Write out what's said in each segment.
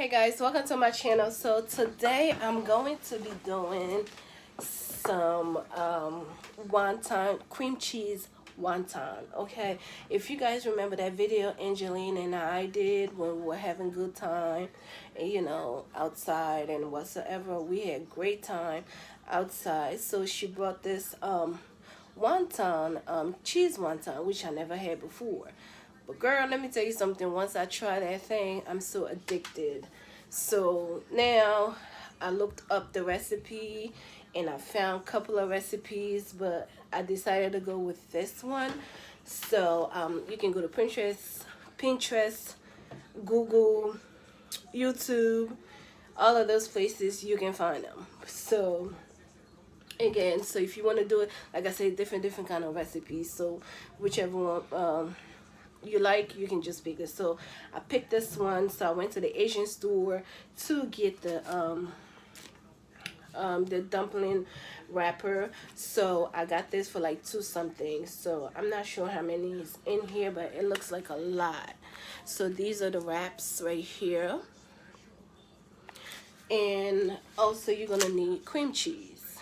Hey guys, welcome to my channel. So today I'm going to be doing some wonton, cream cheese wonton. Okay, if you guys remember that video Angeline and I did when we were having good time, you know, outside and whatsoever, we had great time outside. So she brought this wonton, cheese wonton, which I never had before. But girl, let me tell you something. Once I try that thing, I'm so addicted. So now I looked up the recipe and I found a couple of recipes, but I decided to go with this one. So you can go to Pinterest, Google, YouTube, all of those places you can find them. So again, so if you want to do it, like I said, different kind of recipes. So whichever one you like, you can just pick this. So I picked this one. So I went to the Asian store to get the dumpling wrapper. So I got this for like $2 something. So I'm not sure how many is in here, but it looks like a lot. So these are the wraps right here. And also you're gonna need cream cheese.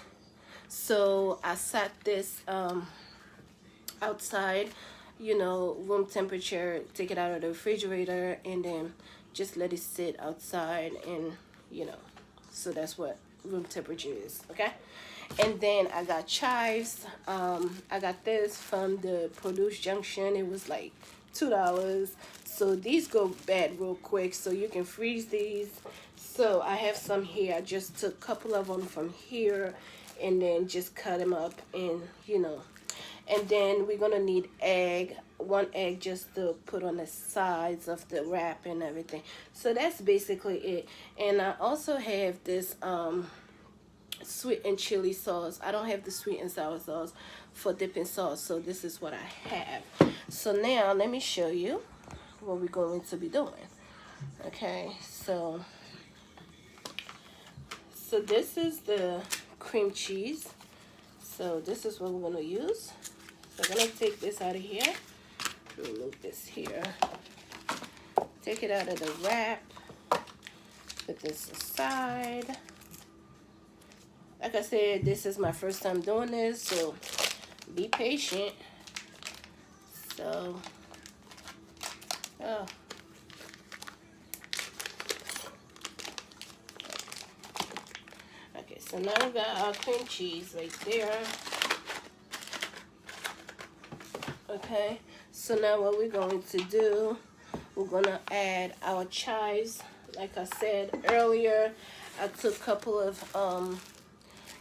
So I sat this outside, you know, room temperature, take it out of the refrigerator and then just let it sit outside, and you know, so that's what room temperature is. Okay, and then I got chives. I got this from the Produce Junction. It was like $2. So these go bad real quick, so you can freeze these. So I have some here. I just took a couple of them from here and then just cut them up, and you know. And then we're gonna need one egg just to put on the sides of the wrap and everything. So that's basically it. And I also have this sweet and chili sauce. I don't have the sweet and sour sauce for dipping sauce, so this is what I have. So now let me show you what we're going to be doing. Okay, so this is the cream cheese. So this is what we're gonna use. So I'm gonna take this out of here. Remove this here. Take it out of the wrap. Put this aside. Like I said, this is my first time doing this, so be patient. So, oh. Okay, so now we got our cream cheese right there. Okay, so now what we're going to do, we're gonna add our chives. Like I said earlier, I took a couple of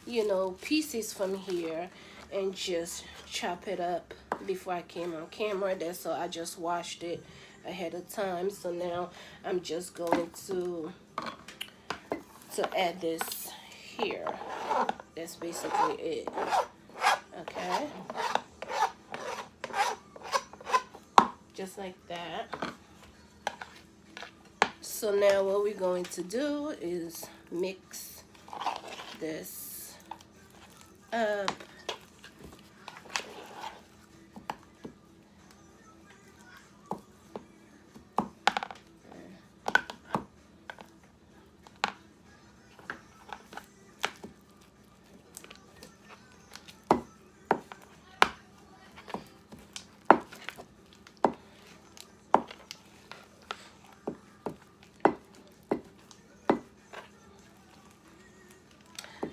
you know, pieces from here and just chop it up before I came on camera. That's so I just washed it ahead of time. So now I'm just going to add this here. That's basically it. Okay, just like that. So now what we're going to do is mix this up.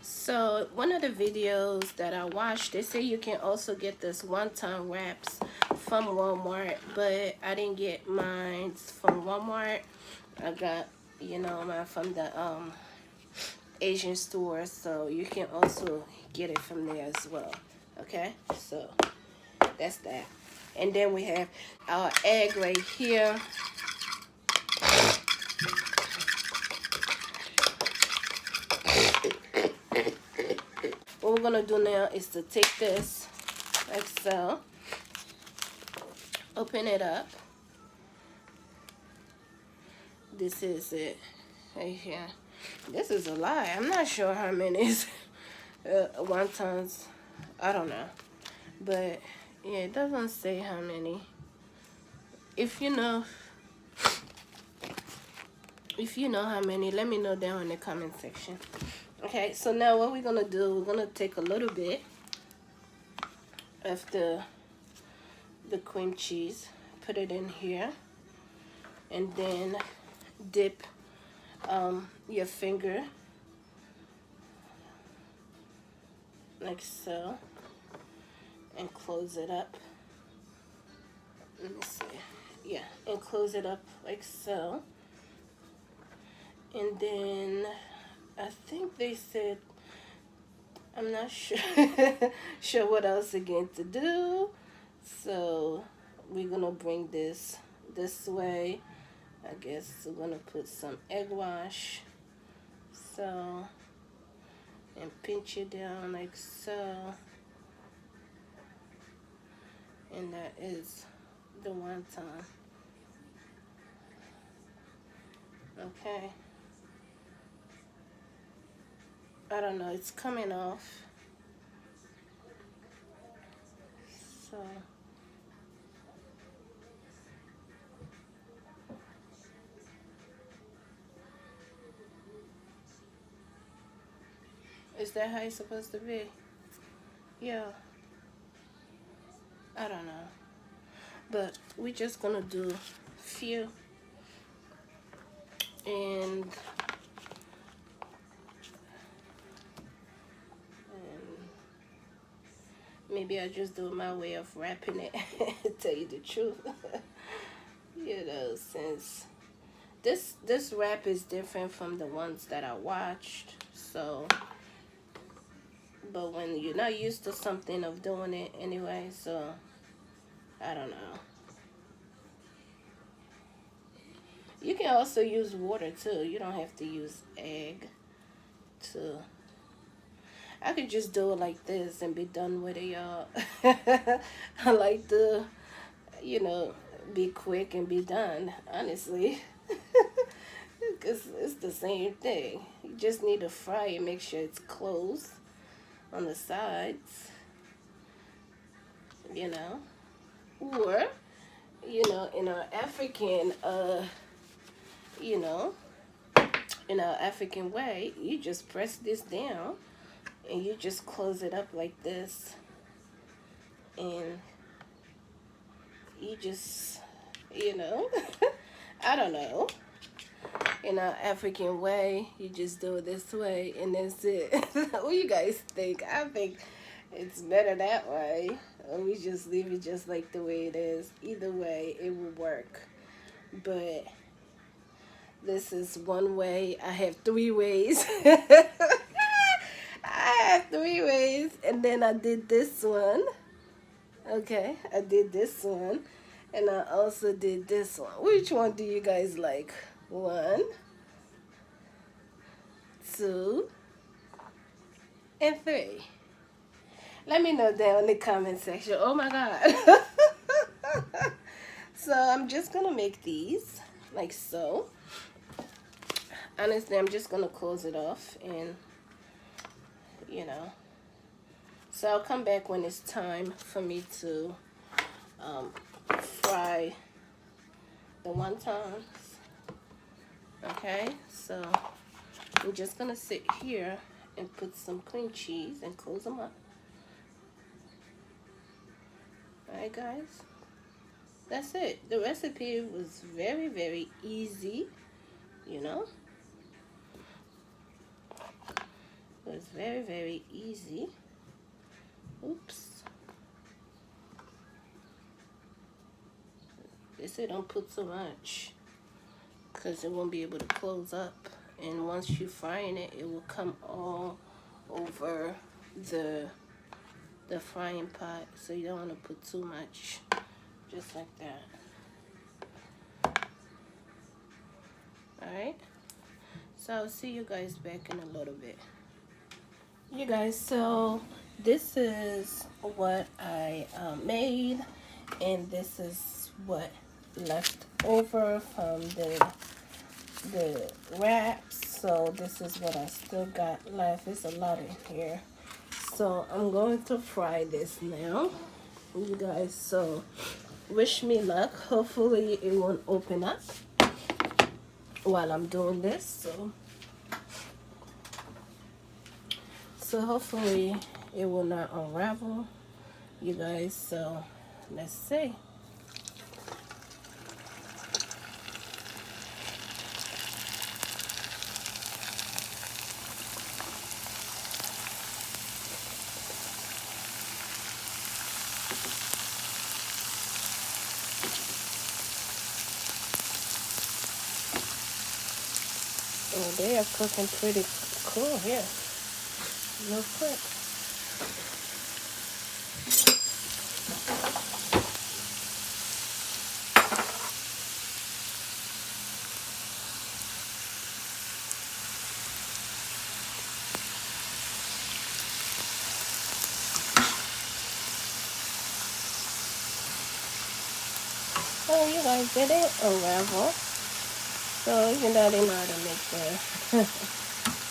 So one of the videos that I watched, they say you can also get this wonton wraps from Walmart, but I didn't get mine from Walmart. I got, you know, mine from the Asian store, so you can also get it from there as well. Okay, so that's that. And then we have our egg right here. What we're gonna do now is to take this like so, open it up. This is it right here. This is a lot. I'm not sure how many wontons. I don't know, but yeah, it doesn't say how many. If you know, If you know how many, let me know down in the comment section. Okay, so now what we're gonna do, we're gonna take a little bit of the cream cheese, put it in here, and then dip your finger like so, and close it up. Let me see. Yeah, and close it up like so. And then I think they said, I'm not sure sure what else again to do. So we're gonna bring this way. I guess we're gonna put some egg wash. So, and pinch it down like so. And that is the wonton. Okay. I don't know, it's coming off. So is that how it's supposed to be? Yeah. I don't know. But we're just gonna do few, and maybe I just do my way of wrapping it. Tell you the truth. You know, since this wrap is different from the ones that I watched. So, but when you're not used to something of doing it anyway, so I don't know. You can also use water too. You don't have to use egg to. I could just do it like this and be done with it, y'all. I like to, you know, be quick and be done, honestly. Because it's the same thing. You just need to fry it, make sure it's closed on the sides, you know. Or, you know, in our African, you know, in our African way, you just press this down and you just close it up like this, and you just, you know, I don't know, in our African way, you just do it this way, and that's it. What do you guys think? I think it's better that way, or we just leave it just like the way it is. Either way, it will work. But this is one way. I have 3 ways. I have 3 ways, and then I did this one. Okay, I did this one, and I also did this one. Which one do you guys like? 1, 2, and 3. Let me know down in the comment section. Oh my god. So I'm just gonna make these like so. Honestly, I'm just gonna close it off, and you know, so I'll come back when it's time for me to fry the wontons. Okay, so I'm just gonna sit here and put some cream cheese and close them up. Alright guys, that's it. The recipe was very, very easy, you know. It was very, very easy. Oops. They say don't put so much, because it won't be able to close up, and once you're frying it, it will come all over the frying pot, so you don't want to put too much, just like that. Alright, so I'll see you guys back in a little bit. You guys, so this is what I made, and this is what left over from the wraps. So this is what I still got left. It's a lot in here, so I'm going to fry this now, you guys. So wish me luck. Hopefully it won't open up. while I'm doing this. So hopefully it will not unravel, you guys. So let's see. Oh, they are cooking pretty cool here. Real quick. Oh, you guys did it unravel. So even though they know how to make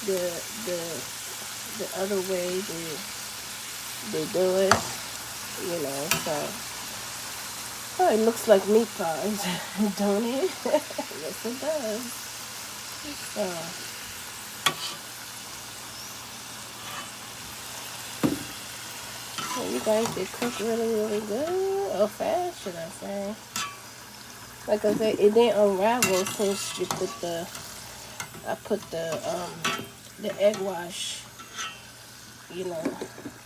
the the the other way they do it, you know. So oh, it looks like meat pies, don't it? Yes, it does. So well, you guys did cook really good, or fast, should I say? Like I said, it didn't unravel since you put I put the egg wash, you know,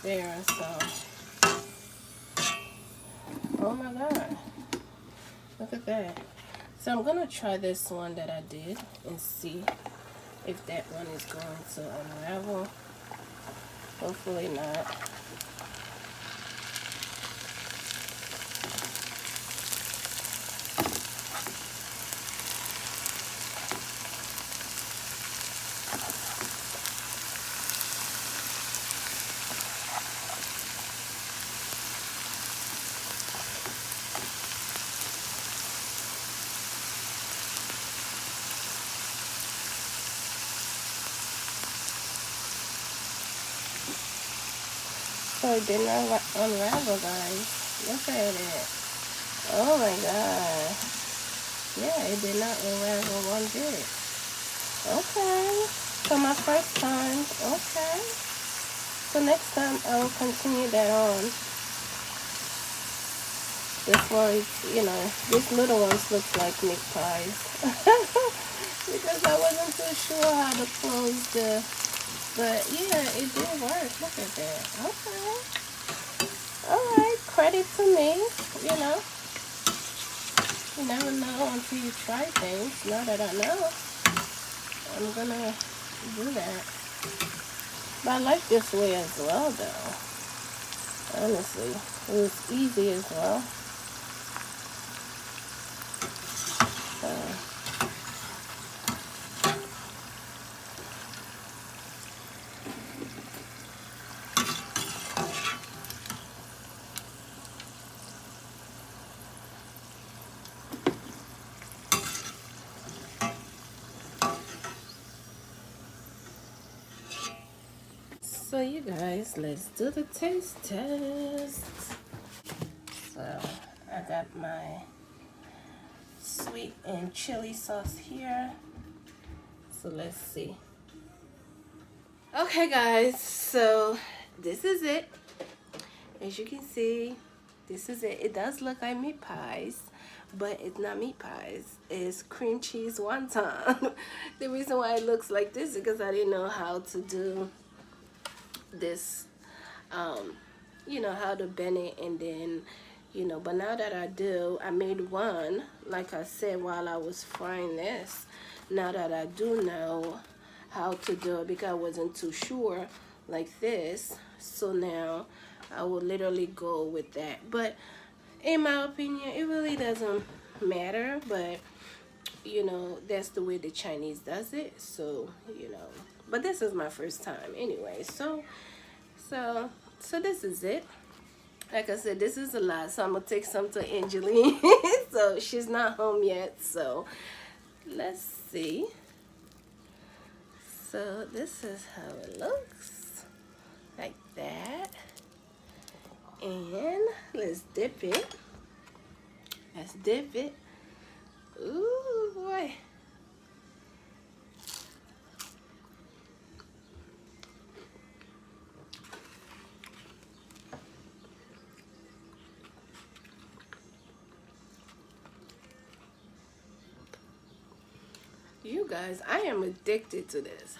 there. So oh my god, look at that. So I'm gonna try this one that I did and see if that one is going to unravel. Hopefully not. So it did not unravel, guys. Look at it. Oh my god. Yeah, it did not unravel one bit. Okay. So my first time. Okay. So next time I will continue that on. This one, you know, these little ones look like meat pies. Because I wasn't too sure how to close but yeah, it did work. Look at that. Okay. Alright, credit to me, you know. You never know until you try things. Now that I know, I'm gonna do that. But I like this way as well, though. Honestly, it was easy as well. So, so you guys, let's do the taste test. So I got my sweet and chili sauce here. So let's see. Okay, guys, so this is it. As you can see, this is it. It does look like meat pies, but it's not meat pies. It's cream cheese wonton. The reason why it looks like this is because I didn't know how to do this, you know, how to bend it, and then, you know, but now that I do, I made one, like I said, while I was frying this. Now that I do know how to do it, because I wasn't too sure like this, so now I will literally go with that. But in my opinion, it really doesn't matter, but you know, that's the way the Chinese does it. So, you know, but this is my first time anyway. So this is it. Like I said, this is a lot, so I'm gonna take some to Angeline. So she's not home yet, so let's see. So this is how it looks, like that. And let's dip it. Let's dip it. Ooh boy. You guys, I am addicted to this.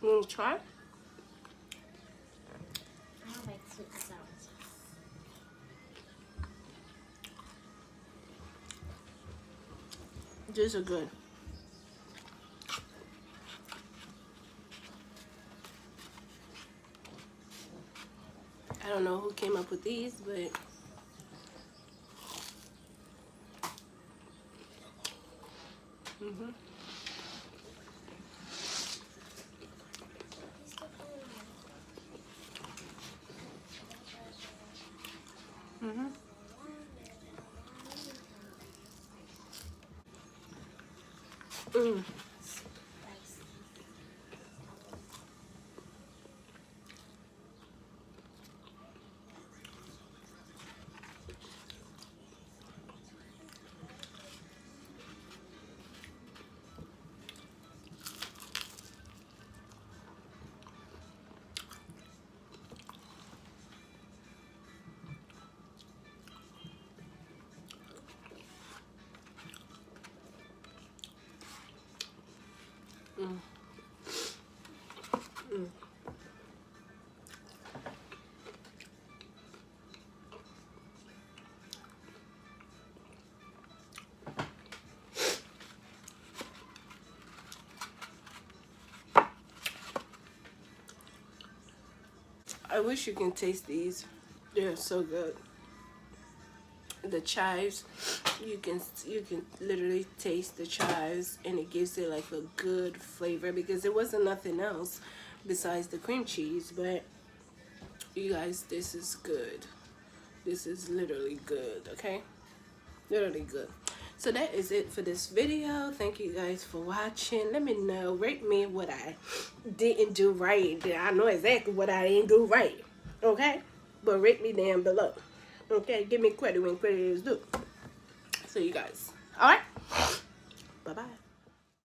You want to try? I don't like sweet and sour sauce. These are good. I don't know who came up with these, but mm. I wish you can taste these. They're so good. The chives, you can literally taste the chives, and it gives it like a good flavor because there wasn't nothing else besides the cream cheese. But you guys, this is good. This is literally good. Okay, literally good. So that is it for this video. Thank you guys for watching. Let me know, rate me what I didn't do right. I know exactly what I didn't do right, okay? But rate me down below, okay? Give me credit when credit is due. So you guys, all right, bye bye.